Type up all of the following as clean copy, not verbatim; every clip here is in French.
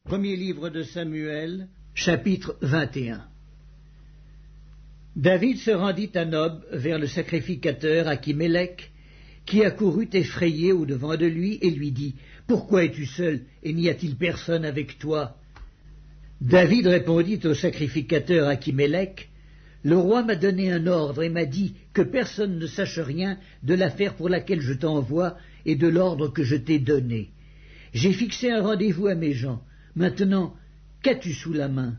Premier livre de Samuel, chapitre 21. David se rendit à Nob vers le sacrificateur Achimélec, qui accourut effrayé au-devant de lui et lui dit « Pourquoi es-tu seul, et n'y a-t-il personne avec toi ?» David répondit au sacrificateur Achimélec « Le roi m'a donné un ordre et m'a dit que personne ne sache rien de l'affaire pour laquelle je t'envoie et de l'ordre que je t'ai donné. J'ai fixé un rendez-vous à mes gens. Maintenant, qu'as-tu sous la main?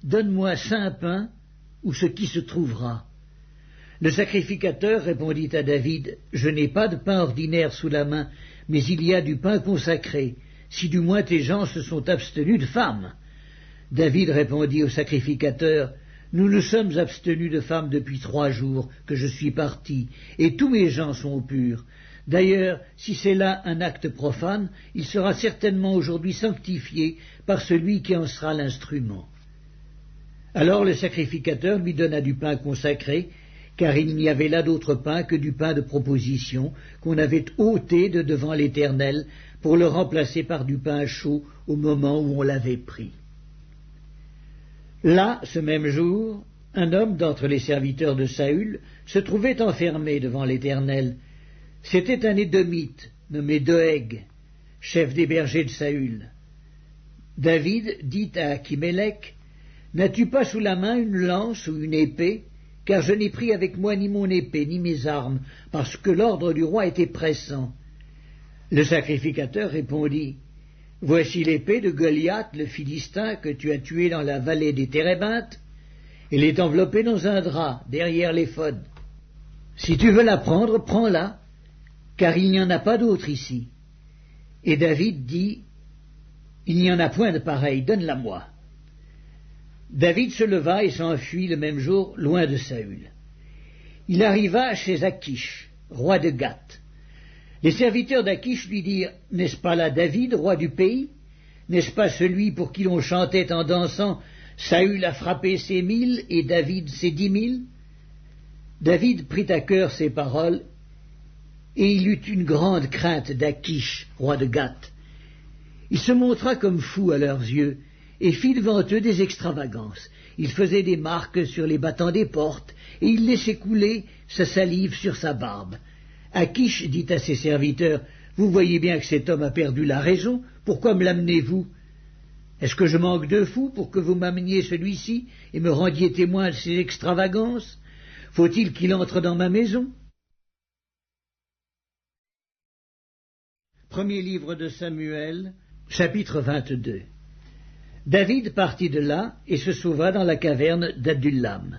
Donne-moi 5 pains, ou ce qui se trouvera. » Le sacrificateur répondit à David, « Je n'ai pas de pain ordinaire sous la main, mais il y a du pain consacré, si du moins tes gens se sont abstenus de femmes. » David répondit au sacrificateur, « Nous nous sommes abstenus de femmes depuis 3 jours que je suis parti, et tous mes gens sont purs. D'ailleurs, si c'est là un acte profane, il sera certainement aujourd'hui sanctifié par celui qui en sera l'instrument. » Alors le sacrificateur lui donna du pain consacré, car il n'y avait là d'autre pain que du pain de proposition qu'on avait ôté de devant l'Éternel pour le remplacer par du pain chaud au moment où on l'avait pris. Là, ce même jour, un homme d'entre les serviteurs de Saül se trouvait enfermé devant l'Éternel. C'était un Édomite, nommé Doeg, chef des bergers de Saül. David dit à Achimélec, « N'as-tu pas sous la main une lance ou une épée? Car je n'ai pris avec moi ni mon épée, ni mes armes, parce que l'ordre du roi était pressant. » Le sacrificateur répondit, « Voici l'épée de Goliath, le Philistin, que tu as tué dans la vallée des Térébintes. Elle est enveloppée dans un drap, derrière l'éphod. Si tu veux la prendre, prends-la, car il n'y en a pas d'autre ici. » Et David dit, « Il n'y en a point de pareil, donne-la-moi. » David se leva et s'enfuit le même jour, loin de Saül. Il arriva chez Achish, roi de Gath. Les serviteurs d'Achish lui dirent, « N'est-ce pas là David, roi du pays? N'est-ce pas celui pour qui l'on chantait en dansant, Saül a frappé ses 1000 et David ses 10 000 ?» David prit à cœur ces paroles, et il eut une grande crainte d'Achish, roi de Gath. Il se montra comme fou à leurs yeux, et fit devant eux des extravagances. Il faisait des marques sur les battants des portes, et il laissait couler sa salive sur sa barbe. Achish dit à ses serviteurs, « Vous voyez bien que cet homme a perdu la raison, pourquoi me l'amenez-vous? Est-ce que je manque de fou pour que vous m'ameniez celui-ci et me rendiez témoin de ses extravagances? Faut-il qu'il entre dans ma maison ?» Premier livre de Samuel, chapitre 22. David partit de là et se sauva dans la caverne d'Adullam.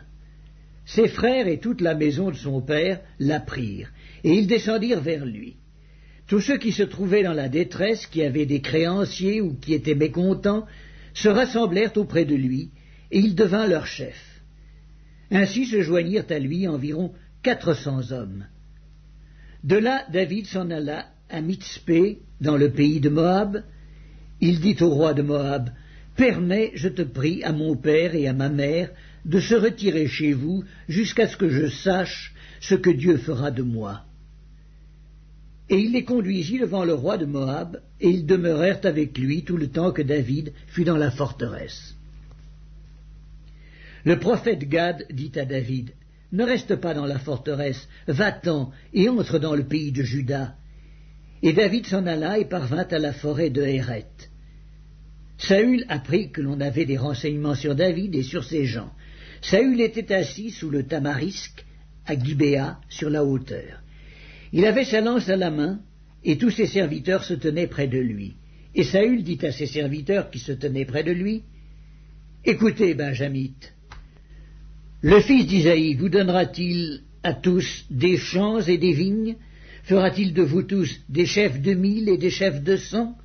Ses frères et toute la maison de son père l'apprirent, et ils descendirent vers lui. Tous ceux qui se trouvaient dans la détresse, qui avaient des créanciers ou qui étaient mécontents, se rassemblèrent auprès de lui, et il devint leur chef. Ainsi se joignirent à lui environ 400 hommes. De là, David s'en alla à Mitzpé, dans le pays de Moab. Il dit au roi de Moab, « Permets, je te prie, à mon père et à ma mère de se retirer chez vous jusqu'à ce que je sache ce que Dieu fera de moi. » Et il les conduisit devant le roi de Moab, et ils demeurèrent avec lui tout le temps que David fut dans la forteresse. Le prophète Gad dit à David, « Ne reste pas dans la forteresse, va-t'en et entre dans le pays de Juda. » Et David s'en alla et parvint à la forêt de Héreth. Saül apprit que l'on avait des renseignements sur David et sur ses gens. Saül était assis sous le tamarisque, à Gibéa, sur la hauteur. Il avait sa lance à la main, et tous ses serviteurs se tenaient près de lui. Et Saül dit à ses serviteurs qui se tenaient près de lui, « Écoutez, Benjamites, le fils d'Isaïe vous donnera-t-il à tous des champs et des vignes? Fera-t-il de vous tous des chefs de 1000 et des chefs de 100?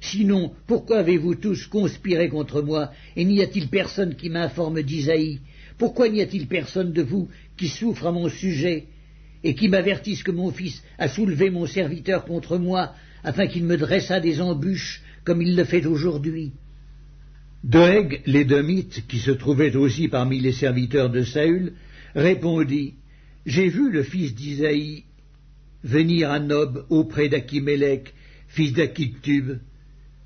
Sinon, pourquoi avez-vous tous conspiré contre moi, et n'y a-t-il personne qui m'informe d'Isaïe? Pourquoi n'y a-t-il personne de vous qui souffre à mon sujet, et qui m'avertisse que mon fils a soulevé mon serviteur contre moi, afin qu'il me dressât des embûches, comme il le fait aujourd'hui? » Doeg, l'Édomite, qui se trouvait aussi parmi les serviteurs de Saül, répondit, « J'ai vu le fils d'Isaïe venir à Nob auprès d'Achimélec, fils d'Achitub.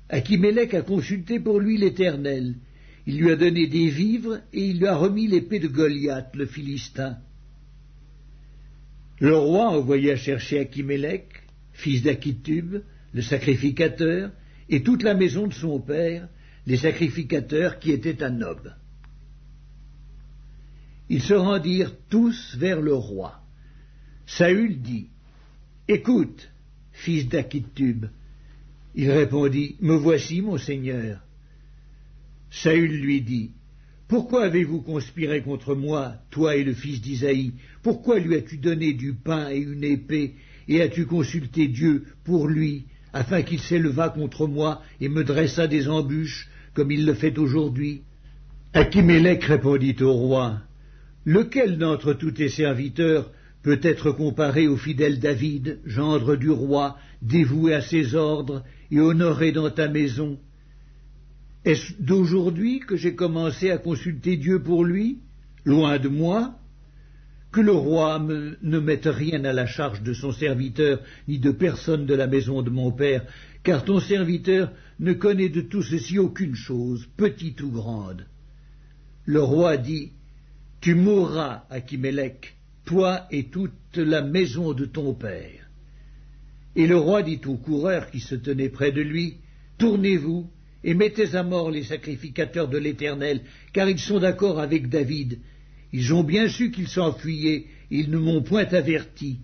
Achimélec a consulté pour lui l'Éternel. Il lui a donné des vivres et il lui a remis l'épée de Goliath, le Philistin. Le roi envoya chercher Achimélec, fils d'Achitub, le sacrificateur, et toute la maison de son père, les sacrificateurs qui étaient à Nob. Ils se rendirent tous vers le roi. Saül dit, « Écoute, fils d'Achitub. » Il répondit, « Me voici, mon seigneur. » Saül lui dit, « Pourquoi avez-vous conspiré contre moi, toi et le fils d'Isaïe? Pourquoi lui as-tu donné du pain et une épée, et as-tu consulté Dieu pour lui, afin qu'il s'élevât contre moi et me dressât des embûches, comme il le fait aujourd'hui ?» Achimélec répondit au roi, « Lequel d'entre tous tes serviteurs peut être comparé au fidèle David, gendre du roi, dévoué à ses ordres et honoré dans ta maison? Est-ce d'aujourd'hui que j'ai commencé à consulter Dieu pour lui? Loin de moi. Que le roi ne mette rien à la charge de son serviteur, ni de personne de la maison de mon père, car ton serviteur ne connaît de tout ceci aucune chose, petite ou grande. » Le roi dit, « Tu mourras, Achimélec, toi et toute la maison de ton père. » Et le roi dit aux coureurs qui se tenaient près de lui, « Tournez-vous et mettez à mort les sacrificateurs de l'Éternel, car ils sont d'accord avec David. Ils ont bien su qu'il s'enfuyait, ils ne m'ont point averti. »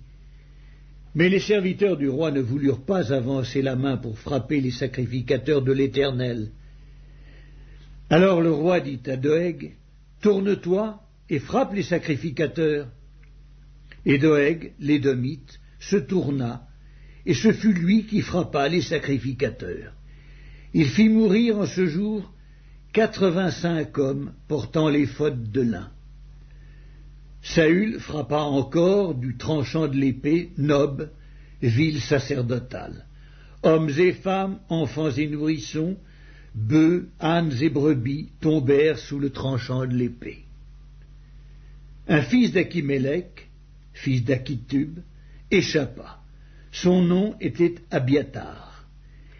Mais les serviteurs du roi ne voulurent pas avancer la main pour frapper les sacrificateurs de l'Éternel. Alors le roi dit à Doeg, « Tourne-toi et frappe les sacrificateurs. » Et Doeg, l'Édomite, se tourna, et ce fut lui qui frappa les sacrificateurs. Il fit mourir en ce jour 85 hommes portant l'éphod de lin. Saül frappa encore du tranchant de l'épée Nob, ville sacerdotale. Hommes et femmes, enfants et nourrissons, bœufs, ânes et brebis tombèrent sous le tranchant de l'épée. Un fils d'Achimélec, fils d'Achitub, échappa. Son nom était Abiatar.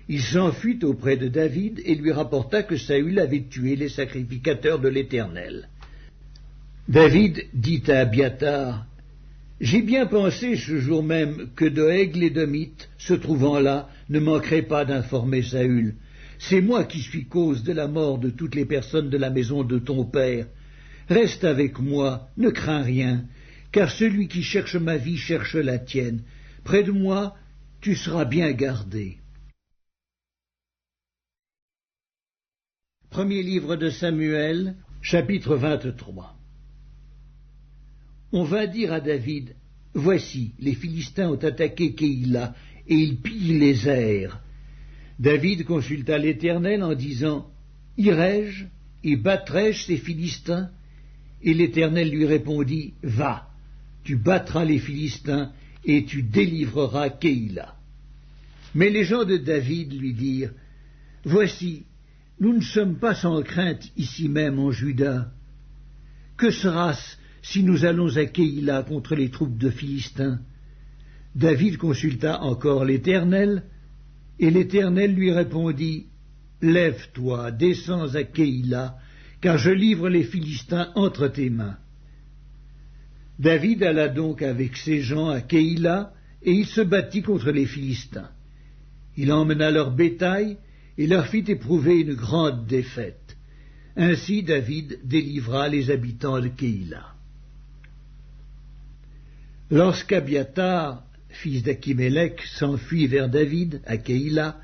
Il s'enfuit auprès de David et lui rapporta que Saül avait tué les sacrificateurs de l'Éternel. David dit à Abiatar, « J'ai bien pensé ce jour même que Doeg l'Édomite, se trouvant là, ne manquerait pas d'informer Saül. C'est moi qui suis cause de la mort de toutes les personnes de la maison de ton père. Reste avec moi, ne crains rien, car celui qui cherche ma vie cherche la tienne. Près de moi, tu seras bien gardé. » Premier livre de Samuel, chapitre 23. On vint dire à David, « Voici, les Philistins ont attaqué Keïla, et ils pillent les airs. » David consulta l'Éternel en disant, « Irai-je et battrai-je ces Philistins ?» Et l'Éternel lui répondit, « Va, tu battras les Philistins, et tu délivreras Keïla. » Mais les gens de David lui dirent, « Voici, nous ne sommes pas sans crainte ici même en Juda. Que sera-ce si nous allons à Keïla contre les troupes de Philistins ?» David consulta encore l'Éternel, et l'Éternel lui répondit, « Lève-toi, descends à Keïla, car je livre les Philistins entre tes mains. » David alla donc avec ses gens à Keïla, et il se battit contre les Philistins. Il emmena leur bétail, et leur fit éprouver une grande défaite. Ainsi David délivra les habitants de Keïla. Lorsqu'Abiatar, fils d'Achimélec, s'enfuit vers David, à Keïla,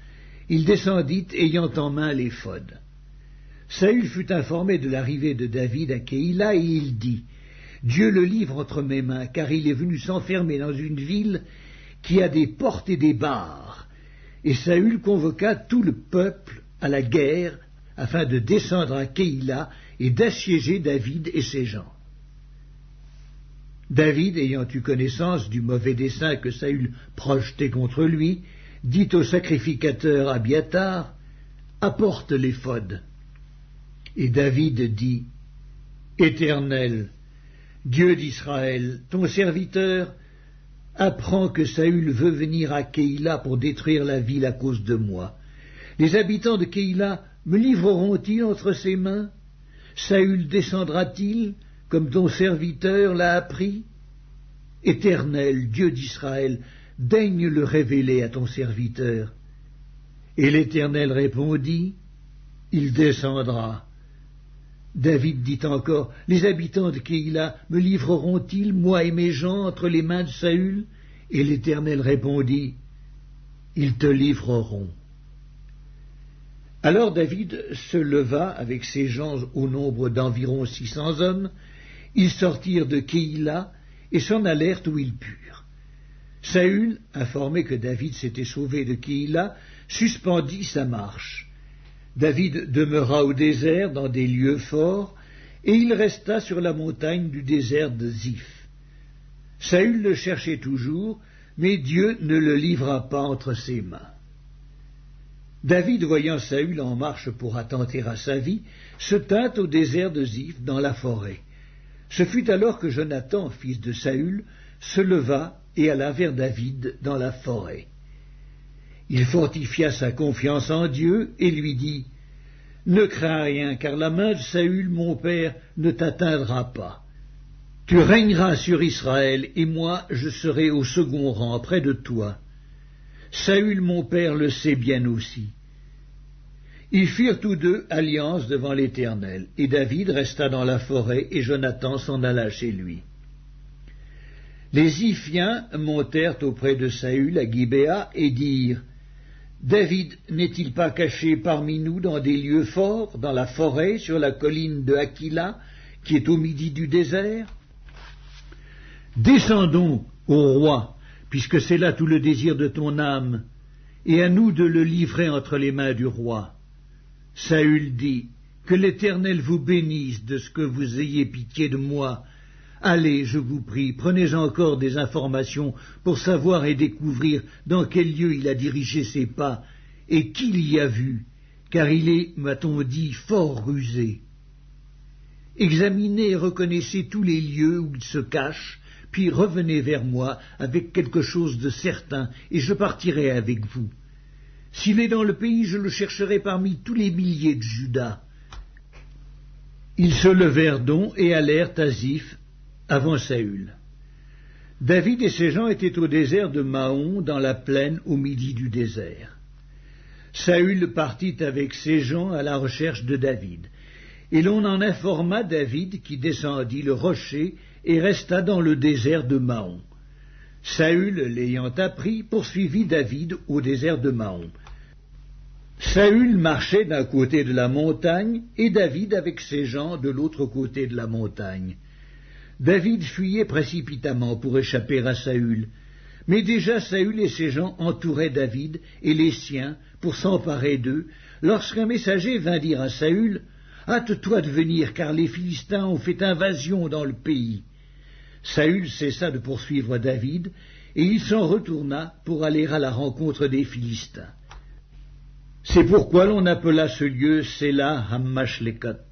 il descendit ayant en main l'éphod. Saül fut informé de l'arrivée de David à Keïla, et il dit, « Dieu le livre entre mes mains, car il est venu s'enfermer dans une ville qui a des portes et des barres. » Et Saül convoqua tout le peuple à la guerre, afin de descendre à Keïla et d'assiéger David et ses gens. David, ayant eu connaissance du mauvais dessein que Saül projetait contre lui, dit au sacrificateur Abiatar, « Apporte l'éphod. » Et David dit, « Éternel, Dieu d'Israël, ton serviteur apprend que Saül veut venir à Keïla pour détruire la ville à cause de moi. Les habitants de Keïla me livreront-ils entre ses mains? Saül descendra-t-il, comme ton serviteur l'a appris? Éternel, Dieu d'Israël, daigne le révéler à ton serviteur. Et l'Éternel répondit, il descendra. David dit encore, les habitants de Keïla me livreront-ils, moi et mes gens, entre les mains de Saül? Et l'Éternel répondit, ils te livreront. Alors David se leva avec ses gens au nombre d'environ 600 hommes. Ils sortirent de Keïla et s'en allèrent où ils purent. Saül, informé que David s'était sauvé de Keïla, suspendit sa marche. David demeura au désert dans des lieux forts, et il resta sur la montagne du désert de Ziph. Saül le cherchait toujours, mais Dieu ne le livra pas entre ses mains. David, voyant Saül en marche pour attenter à sa vie, se tint au désert de Ziph dans la forêt. Ce fut alors que Jonathan, fils de Saül, se leva et alla vers David dans la forêt. Il fortifia sa confiance en Dieu et lui dit, « Ne crains rien, car la main de Saül, mon père, ne t'atteindra pas. Tu régneras sur Israël, et moi je serai au second rang près de toi. Saül, mon père, le sait bien aussi. » Ils firent tous deux alliance devant l'Éternel, et David resta dans la forêt, et Jonathan s'en alla chez lui. Les Ziphiens montèrent auprès de Saül à Gibéa et dirent, « David n'est-il pas caché parmi nous dans des lieux forts, dans la forêt, sur la colline de Hakila, qui est au midi du désert? Descendons au roi, puisque c'est là tout le désir de ton âme, et à nous de le livrer entre les mains du roi. » Saül dit, « Que l'Éternel vous bénisse de ce que vous ayez pitié de moi. Allez, je vous prie, prenez encore des informations pour savoir et découvrir dans quel lieu il a dirigé ses pas et qui l'y a vu, car il est, m'a-t-on dit, fort rusé. Examinez et reconnaissez tous les lieux où il se cache, puis revenez vers moi avec quelque chose de certain, et je partirai avec vous. S'il est dans le pays, je le chercherai parmi tous les milliers de Juda. » Ils se levèrent donc et allèrent à Ziph avant Saül. David et ses gens étaient au désert de Maon, dans la plaine au midi du désert. Saül partit avec ses gens à la recherche de David, et l'on en informa David qui descendit le rocher et resta dans le désert de Maon. Saül, l'ayant appris, poursuivit David au désert de Maon. Saül marchait d'un côté de la montagne, et David avec ses gens de l'autre côté de la montagne. David fuyait précipitamment pour échapper à Saül, mais déjà Saül et ses gens entouraient David et les siens pour s'emparer d'eux, lorsqu'un messager vint dire à Saül, « Hâte-toi de venir, car les Philistins ont fait invasion dans le pays. » Saül cessa de poursuivre David, et il s'en retourna pour aller à la rencontre des Philistins. C'est pourquoi l'on appela ce lieu Séla Hammashlékot.